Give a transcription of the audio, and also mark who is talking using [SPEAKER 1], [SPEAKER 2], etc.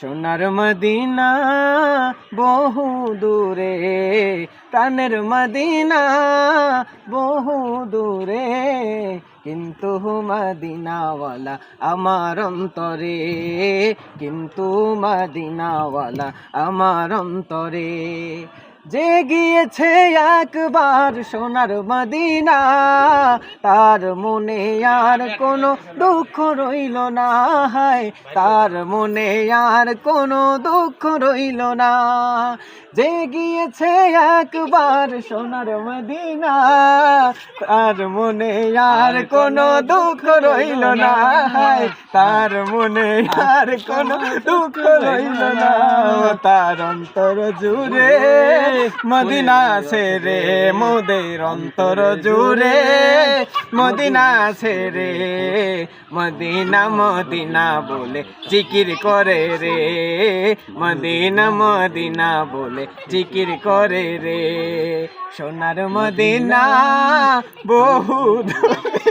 [SPEAKER 1] সোনার মদিনা বহু দূরে, প্রাণের মদিনা বহু দূরে, কিন্তু মদিনাওয়ালা আমার অন্তরে, কিন্তু মদিনাওয়ালা আমার অন্তরে। যে গিয়েছে একবার সোনার মদিনা, তার মনে আর কোনো দুঃখ রইল না, হায় তার মনে আর কোনো দুঃখ রইল না। যে গিয়েছে একবার সোনার মদিনা, তার মনে আর কোনো দুঃখ রইল না, হায় তার মনে আর কোনো দুঃখ রইল না। তার অন্তর জুড়ে মদিনা ছেড়ে, মোদের অন্তর জুড়ে মদিনা ছেড়ে, মদিনা মদিনা বলে জিকির করে রে, মদিনা মদিনা বলে জিকির করে রে। সোনার মদিনা বহু দূরে।